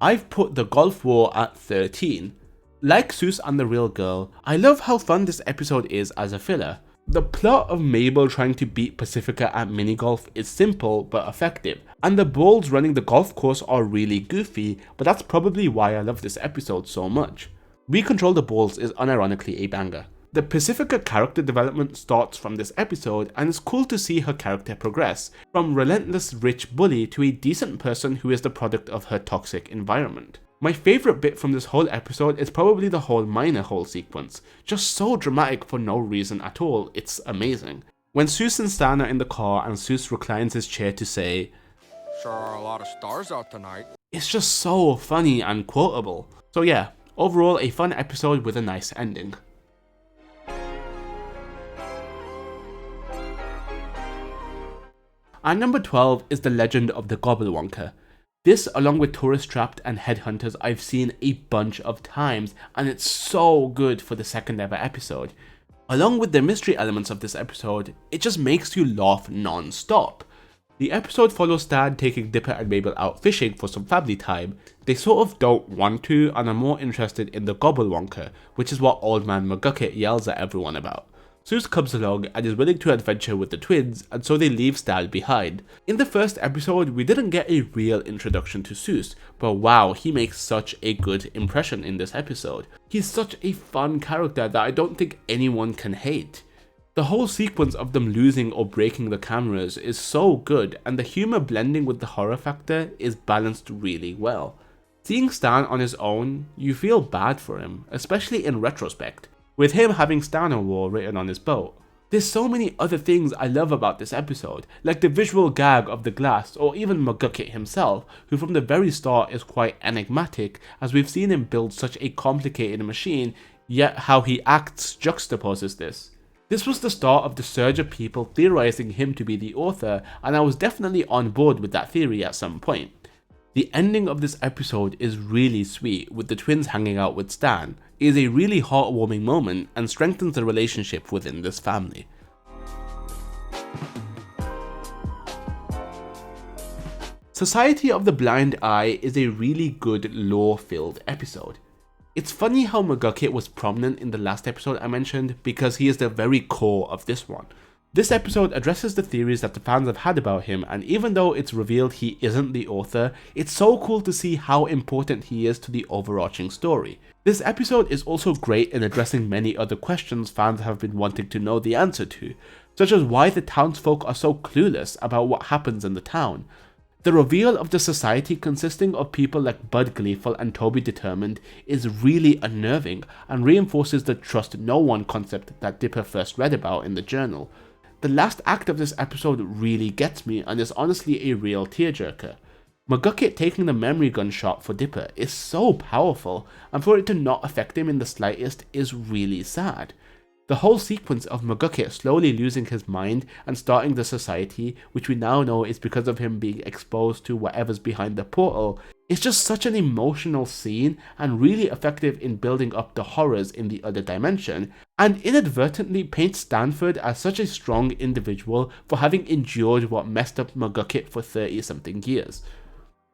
I've put the Golf War at 13. Like Seuss and the Real Girl, I love how fun this episode is as a filler. The plot of Mabel trying to beat Pacifica at minigolf is simple but effective, and the balls running the golf course are really goofy, but that's probably why I love this episode so much. We Control the Balls is unironically a banger. The Pacifica character development starts from this episode, and it's cool to see her character progress, from relentless rich bully to a decent person who is the product of her toxic environment. My favourite bit from this whole episode is probably the whole miner hole sequence, just so dramatic for no reason at all, it's amazing. When Seuss and Stan are in the car and Seuss reclines his chair to say, "Sure are a lot of stars out tonight," it's just so funny and quotable. So yeah, overall a fun episode with a nice ending. And number 12 is The Legend of the Gobblewonker. This, along with Tourist Trapped and Headhunters, I've seen a bunch of times, and it's so good for the second ever episode. Along with the mystery elements of this episode, it just makes you laugh non-stop. The episode follows Stan taking Dipper and Mabel out fishing for some family time. They sort of don't want to and are more interested in the Gobblewonker, which is what Old Man McGucket yells at everyone about. Soos comes along and is willing to adventure with the twins, and so they leave Stan behind. In the first episode, we didn't get a real introduction to Soos, but wow, he makes such a good impression in this episode. He's such a fun character that I don't think anyone can hate. The whole sequence of them losing or breaking the cameras is so good, and the humour blending with the horror factor is balanced really well. Seeing Stan on his own, you feel bad for him, especially in retrospect, with him having Stan-O-War written on his boat. There's so many other things I love about this episode, like the visual gag of the glass, or even McGucket himself, who from the very start is quite enigmatic, as we've seen him build such a complicated machine, yet how he acts juxtaposes this. This was the start of the surge of people theorizing him to be the author, and I was definitely on board with that theory at some point. The ending of this episode is really sweet, with the twins hanging out with Stan. It is a really heartwarming moment and strengthens the relationship within this family. Society of the Blind Eye is a really good lore-filled episode. It's funny how McGucket was prominent in the last episode I mentioned because he is the very core of this one. This episode addresses the theories that the fans have had about him, and even though it's revealed he isn't the author, it's so cool to see how important he is to the overarching story. This episode is also great in addressing many other questions fans have been wanting to know the answer to, such as why the townsfolk are so clueless about what happens in the town. The reveal of the society consisting of people like Bud Gleeful and Toby Determined is really unnerving and reinforces the trust no one concept that Dipper first read about in the journal. The last act of this episode really gets me and is honestly a real tearjerker. McGucket taking the memory gun shot for Dipper is so powerful, and for it to not affect him in the slightest is really sad. The whole sequence of McGucket slowly losing his mind and starting the society, which we now know is because of him being exposed to whatever's behind the portal, is just such an emotional scene and really effective in building up the horrors in the other dimension, and inadvertently paints Stanford as such a strong individual for having endured what messed up McGucket for 30-something years.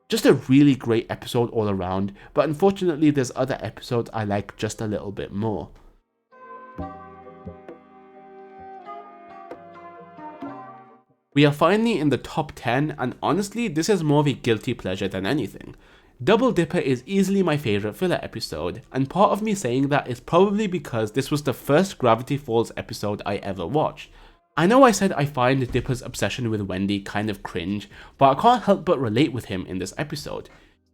Just a really great episode all around, but unfortunately there's other episodes I like just a little bit more. We are finally in the top 10, and honestly this is more of a guilty pleasure than anything. Double Dipper is easily my favourite filler episode, and part of me saying that is probably because this was the first Gravity Falls episode I ever watched. I know I said I find Dipper's obsession with Wendy kind of cringe, but I can't help but relate with him in this episode.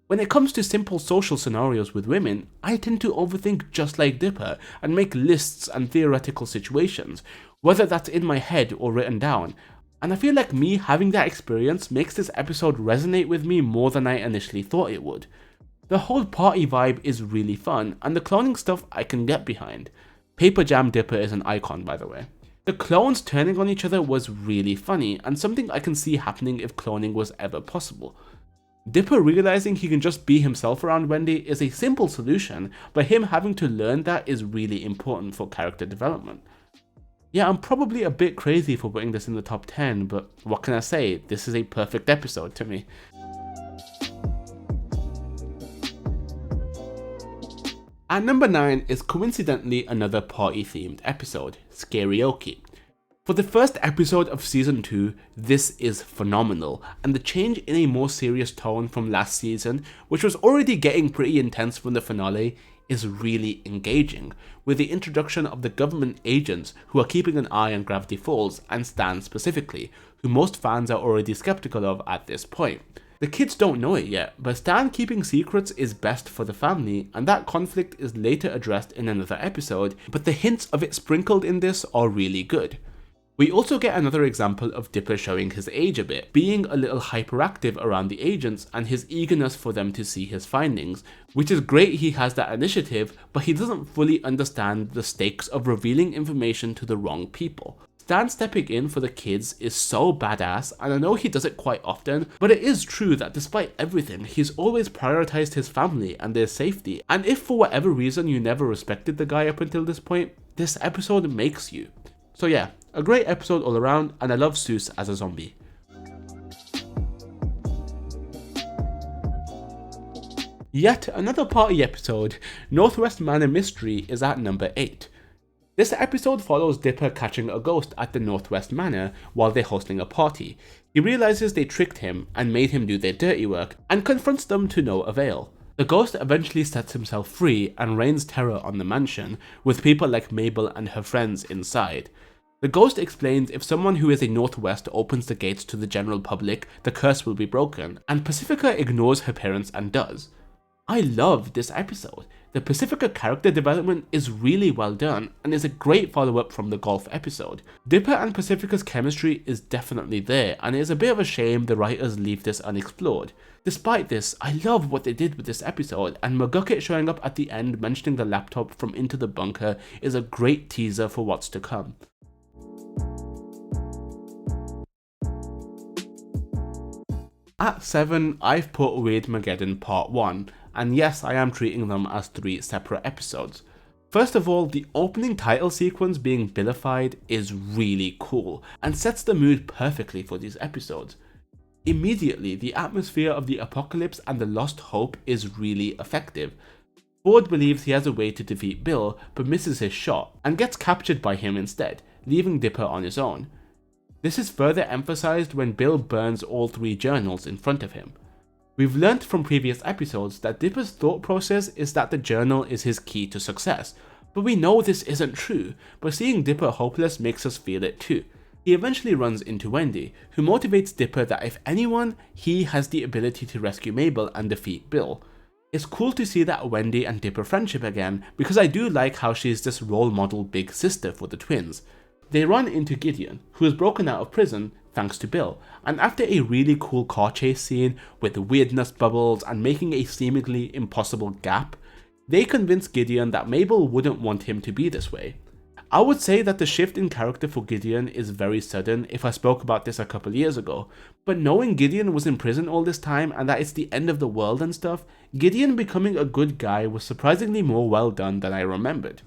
When it comes to simple social scenarios with women, I tend to overthink just like Dipper and make lists and theoretical situations, whether that's in my head or written down. And I feel like me having that experience makes this episode resonate with me more than I initially thought it would. The whole party vibe is really fun, and the cloning stuff I can get behind. Paper Jam Dipper is an icon, by the way. The clones turning on each other was really funny, and something I can see happening if cloning was ever possible. Dipper realizing he can just be himself around Wendy is a simple solution, but him having to learn that is really important for character development. Yeah, I'm probably a bit crazy for putting this in the top 10, but what can I say? This is a perfect episode to me. At number 9 is coincidentally another party-themed episode, Rxocky. For the first episode of season 2, this is phenomenal, and the change in a more serious tone from last season, which was already getting pretty intense from the finale, is really engaging, with the introduction of the government agents who are keeping an eye on Gravity Falls and Stan specifically, who most fans are already skeptical of at this point. The kids don't know it yet, but Stan keeping secrets is best for the family, and that conflict is later addressed in another episode, but the hints of it sprinkled in this are really good. We also get another example of Dipper showing his age a bit, being a little hyperactive around the agents and his eagerness for them to see his findings, which is great he has that initiative, but he doesn't fully understand the stakes of revealing information to the wrong people. Stan stepping in for the kids is so badass, and I know he does it quite often, but it is true that despite everything, he's always prioritized his family and their safety, and if for whatever reason you never respected the guy up until this point, this episode makes you. So yeah, a great episode all around, and I love Soos as a zombie. Yet another party episode, Northwest Manor Mystery, is at number 8. This episode follows Dipper catching a ghost at the Northwest Manor while they're hosting a party. He realizes they tricked him and made him do their dirty work, and confronts them to no avail. The ghost eventually sets himself free and rains terror on the mansion, with people like Mabel and her friends inside. The ghost explains if someone who is a Northwest opens the gates to the general public, the curse will be broken, and Pacifica ignores her parents and does. I love this episode. The Pacifica character development is really well done and is a great follow-up from the golf episode. Dipper and Pacifica's chemistry is definitely there, and it is a bit of a shame the writers leave this unexplored. Despite this, I love what they did with this episode, and McGucket showing up at the end mentioning the laptop from Into the Bunker is a great teaser for what's to come. At 7, I've put Weirdmageddon Part 1, and yes, I am treating them as 3 separate episodes. First of all, the opening title sequence being vilified is really cool, and sets the mood perfectly for these episodes. Immediately, the atmosphere of the apocalypse and the lost hope is really effective. Ford believes he has a way to defeat Bill, but misses his shot, and gets captured by him instead, leaving Dipper on his own. This is further emphasized when Bill burns all 3 journals in front of him. We've learnt from previous episodes that Dipper's thought process is that the journal is his key to success, but we know this isn't true, but seeing Dipper hopeless makes us feel it too. He eventually runs into Wendy, who motivates Dipper that if anyone, he has the ability to rescue Mabel and defeat Bill. It's cool to see that Wendy and Dipper friendship again, because I do like how she's this role model big sister for the twins. They run into Gideon, who is broken out of prison thanks to Bill, and after a really cool car chase scene with weirdness bubbles and making a seemingly impossible gap, they convince Gideon that Mabel wouldn't want him to be this way. I would say that the shift in character for Gideon is very sudden if I spoke about this a couple years ago, but knowing Gideon was in prison all this time and that it's the end of the world and stuff, Gideon becoming a good guy was surprisingly more well done than I remembered.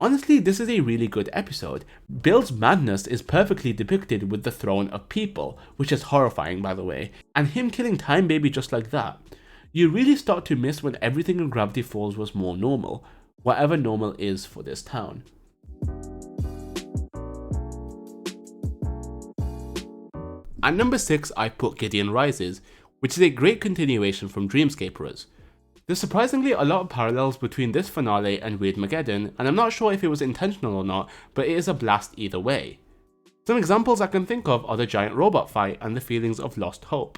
Honestly, this is a really good episode. Bill's madness is perfectly depicted with the throne of people, which is horrifying by the way, and him killing Time Baby just like that. You really start to miss when everything in Gravity Falls was more normal, whatever normal is for this town. At number 6, I put Gideon Rises, which is a great continuation from Dreamscaperers. There's surprisingly a lot of parallels between this finale and Weirdmageddon, and I'm not sure if it was intentional or not, but it is a blast either way. Some examples I can think of are the giant robot fight and the feelings of lost hope.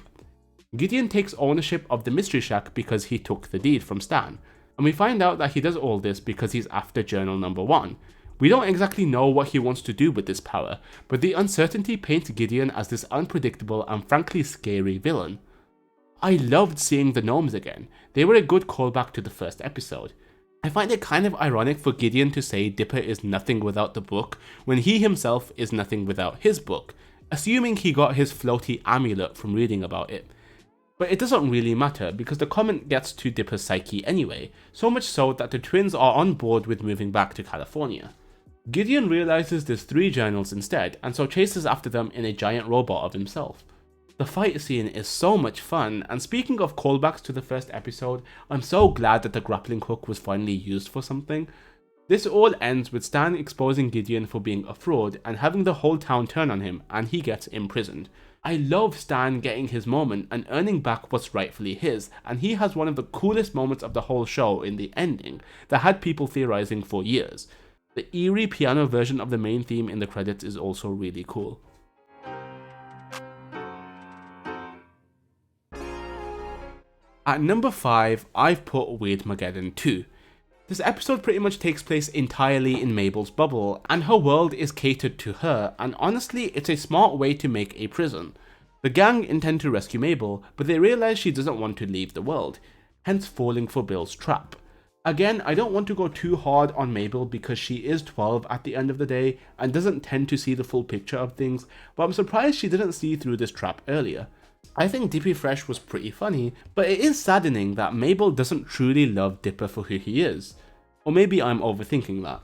Gideon takes ownership of the Mystery Shack because he took the deed from Stan, and we find out that he does all this because he's after journal number 1. We don't exactly know what he wants to do with this power, but the uncertainty paints Gideon as this unpredictable and frankly scary villain. I loved seeing the gnomes again. They were a good callback to the first episode. I find it kind of ironic for Gideon to say Dipper is nothing without the book when he himself is nothing without his book, assuming he got his floaty amulet from reading about it. But it doesn't really matter because the comment gets to Dipper's psyche anyway, so much so that the twins are on board with moving back to California. Gideon realizes there's 3 journals instead, and so chases after them in a giant robot of himself. The fight scene is so much fun, and speaking of callbacks to the first episode, I'm so glad that the grappling hook was finally used for something. This all ends with Stan exposing Gideon for being a fraud and having the whole town turn on him, and he gets imprisoned. I love Stan getting his moment and earning back what's rightfully his, and he has one of the coolest moments of the whole show in the ending that had people theorizing for years. The eerie piano version of the main theme in the credits is also really cool. At number 5, I've put Weirdmageddon 2. This episode pretty much takes place entirely in Mabel's bubble, and her world is catered to her, and honestly, it's a smart way to make a prison. The gang intend to rescue Mabel, but they realize she doesn't want to leave the world, hence falling for Bill's trap. Again, I don't want to go too hard on Mabel because she is 12 at the end of the day and doesn't tend to see the full picture of things, but I'm surprised she didn't see through this trap earlier. I think Dippy Fresh was pretty funny, but it is saddening that Mabel doesn't truly love Dipper for who he is. Or maybe I'm overthinking that.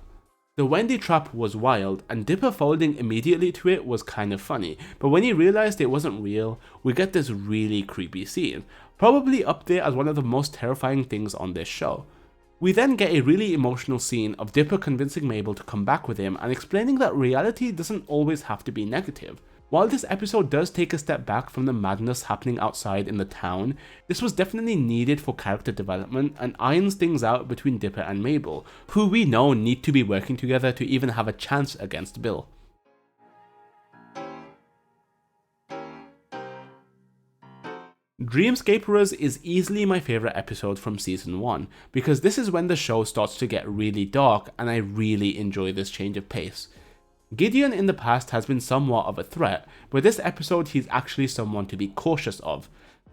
The Wendy trap was wild, and Dipper folding immediately to it was kind of funny, but when he realized it wasn't real, we get this really creepy scene, probably up there as one of the most terrifying things on this show. We then get a really emotional scene of Dipper convincing Mabel to come back with him and explaining that reality doesn't always have to be negative. While this episode does take a step back from the madness happening outside in the town, this was definitely needed for character development and irons things out between Dipper and Mabel, who we know need to be working together to even have a chance against Bill. Dreamscaperers is easily my favourite episode from season 1, because this is when the show starts to get really dark and I really enjoy this change of pace. Gideon in the past has been somewhat of a threat, but this episode he's actually someone to be cautious of.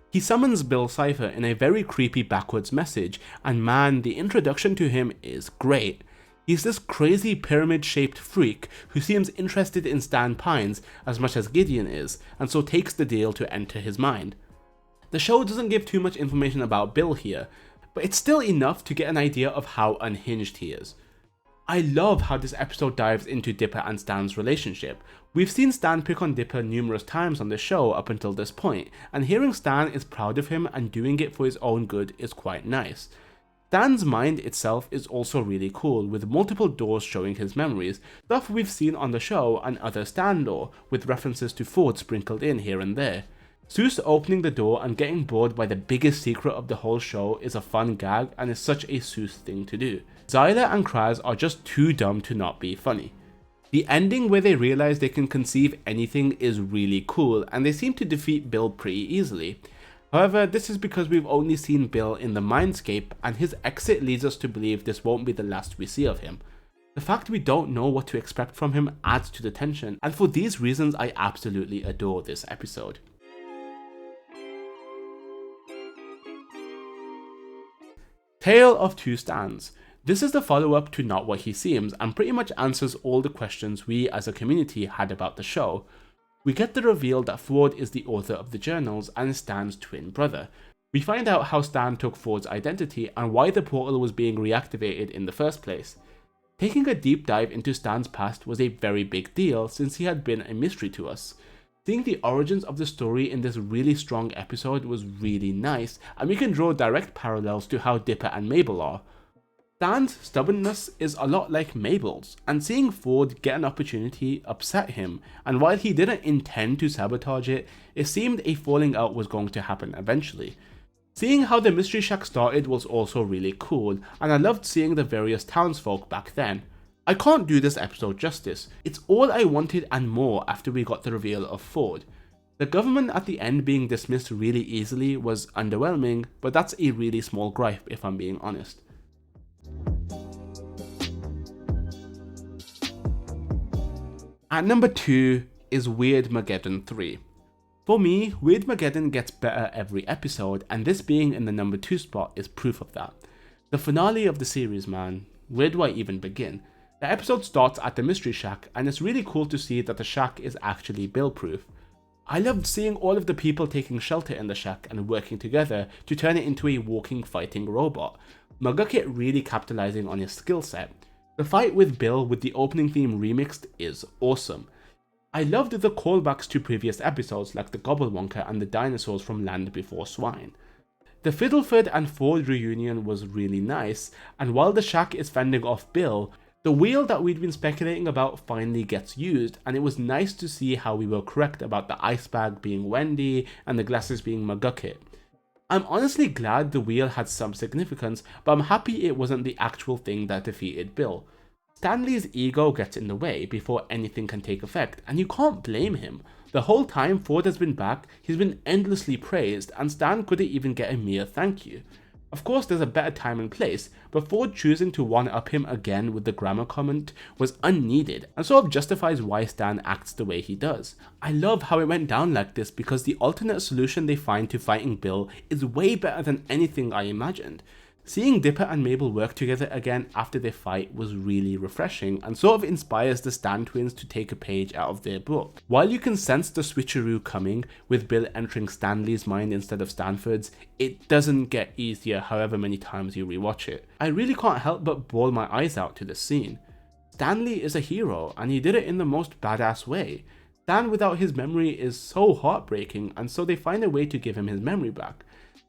He summons Bill Cipher in a very creepy backwards message, and man, the introduction to him is great. He's this crazy pyramid-shaped freak who seems interested in Stan Pines as much as Gideon is, and so takes the deal to enter his mind. The show doesn't give too much information about Bill here, but it's still enough to get an idea of how unhinged he is. I love how this episode dives into Dipper and Stan's relationship. We've seen Stan pick on Dipper numerous times on the show up until this point, and hearing Stan is proud of him and doing it for his own good is quite nice. Stan's mind itself is also really cool, with multiple doors showing his memories, stuff we've seen on the show and other Stan lore, with references to Ford sprinkled in here and there. Zeus opening the door and getting bored by the biggest secret of the whole show is a fun gag and is such a Zeus thing to do. Zyla and Kraz are just too dumb to not be funny. The ending where they realize they can conceive anything is really cool, and they seem to defeat Bill pretty easily. However, this is because we've only seen Bill in the Mindscape, and his exit leads us to believe this won't be the last we see of him. The fact we don't know what to expect from him adds to the tension, and for these reasons I absolutely adore this episode. Tale of Two Stans. This is the follow-up to Not What He Seems and pretty much answers all the questions we as a community had about the show. We get the reveal that Ford is the author of the journals and Stan's twin brother. We find out how Stan took Ford's identity and why the portal was being reactivated in the first place. Taking a deep dive into Stan's past was a very big deal since he had been a mystery to us. Seeing the origins of the story in this really strong episode was really nice, and we can draw direct parallels to how Dipper and Mabel are. Stan's stubbornness is a lot like Mabel's, and seeing Ford get an opportunity upset him, and while he didn't intend to sabotage it, it seemed a falling out was going to happen eventually. Seeing how the Mystery Shack started was also really cool, and I loved seeing the various townsfolk back then. I can't do this episode justice, it's all I wanted and more after we got the reveal of Ford. The government at the end being dismissed really easily was underwhelming, but that's a really small gripe if I'm being honest. At number 2 is Weirdmageddon 3. For me, Weirdmageddon gets better every episode, and this being in the number 2 spot is proof of that. The finale of the series, man, where do I even begin? The episode starts at the Mystery Shack, and it's really cool to see that the shack is actually Bill-proof. I loved seeing all of the people taking shelter in the shack and working together to turn it into a walking fighting robot. McGucket really capitalizing on his skill set. The fight with Bill with the opening theme remixed is awesome. I loved the callbacks to previous episodes like the Gobblewonker and the dinosaurs from Land Before Swine. The Fiddleford and Ford reunion was really nice, and while the shack is fending off Bill, the wheel that we'd been speculating about finally gets used, and it was nice to see how we were correct about the ice bag being Wendy and the glasses being McGucket. I'm honestly glad the wheel had some significance, but I'm happy it wasn't the actual thing that defeated Bill. Stanley's ego gets in the way before anything can take effect, and you can't blame him. The whole time Ford has been back, he's been endlessly praised, and Stan couldn't even get a mere thank you. Of course there's a better time and place, but Ford choosing to one-up him again with the grammar comment was unneeded and sort of justifies why Stan acts the way he does. I love how it went down like this because the alternate solution they find to fighting Bill is way better than anything I imagined. Seeing Dipper and Mabel work together again after their fight was really refreshing and sort of inspires the Stan twins to take a page out of their book. While you can sense the switcheroo coming, with Bill entering Stanley's mind instead of Stanford's, it doesn't get easier however many times you rewatch it. I really can't help but bawl my eyes out to this scene. Stanley is a hero, and he did it in the most badass way. Stan without his memory is so heartbreaking, and so they find a way to give him his memory back.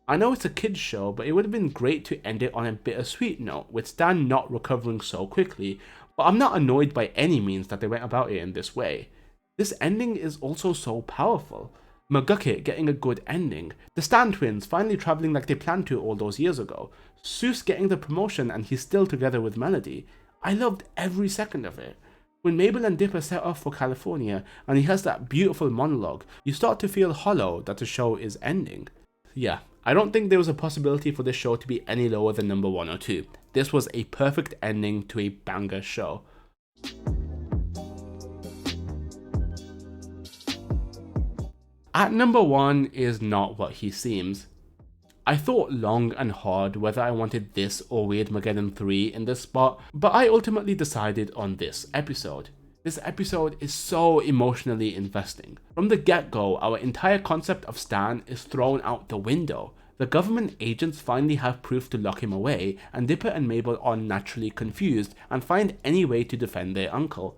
I know it's a kids show, but it would have been great to end it on a bittersweet note, with Stan not recovering so quickly, but I'm not annoyed by any means that they went about it in this way. This ending is also so powerful. McGucket getting a good ending, the Stan twins finally travelling like they planned to all those years ago, Seuss getting the promotion and he's still together with Melody. I loved every second of it. When Mabel and Dipper set off for California and he has that beautiful monologue, you start to feel hollow that the show is ending. Yeah, I don't think there was a possibility for this show to be any lower than number 1 or 2. This was a perfect ending to a banger show. At number 1 is Not What He Seems. I thought long and hard whether I wanted this or Weirdmageddon 3 in this spot, but I ultimately decided on this episode. This episode is so emotionally investing. From the get-go, our entire concept of Stan is thrown out the window. The government agents finally have proof to lock him away, and Dipper and Mabel are naturally confused and find any way to defend their uncle.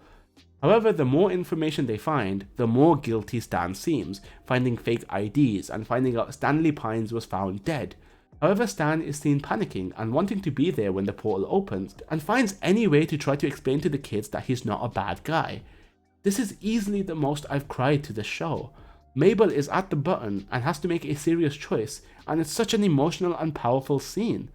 However, the more information they find, the more guilty Stan seems, finding fake IDs and finding out Stanley Pines was found dead. However, Stan is seen panicking and wanting to be there when the portal opens, and finds any way to try to explain to the kids that he's not a bad guy. This is easily the most I've cried to this show. Mabel is at the button and has to make a serious choice, and it's such an emotional and powerful scene.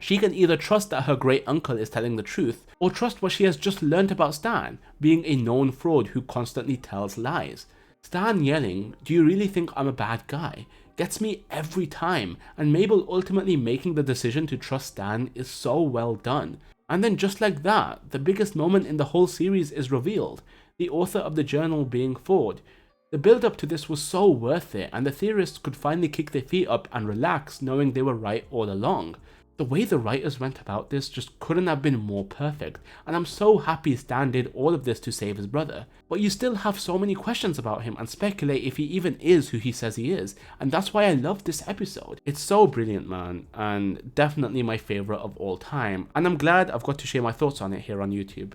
She can either trust that her great uncle is telling the truth, or trust what she has just learnt about Stan, being a known fraud who constantly tells lies. Stan yelling, "Do you really think I'm a bad guy?" gets me every time, and Mabel ultimately making the decision to trust Stan is so well done. And then just like that, the biggest moment in the whole series is revealed, the author of the journal being Ford. The build up to this was so worth it, and the theorists could finally kick their feet up and relax knowing they were right all along. The way the writers went about this just couldn't have been more perfect, and I'm so happy Stan did all of this to save his brother. But you still have so many questions about him and speculate if he even is who he says he is, and that's why I love this episode. It's so brilliant, man, and definitely my favourite of all time, and I'm glad I've got to share my thoughts on it here on YouTube.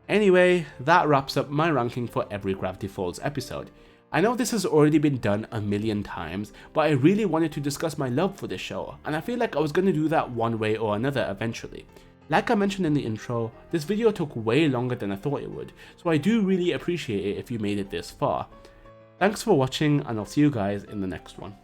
Anyway, that wraps up my ranking for every Gravity Falls episode. I know this has already been done a million times, but I really wanted to discuss my love for this show, and I feel like I was going to do that one way or another eventually. Like I mentioned in the intro, this video took way longer than I thought it would, so I do really appreciate it if you made it this far. Thanks for watching, and I'll see you guys in the next one.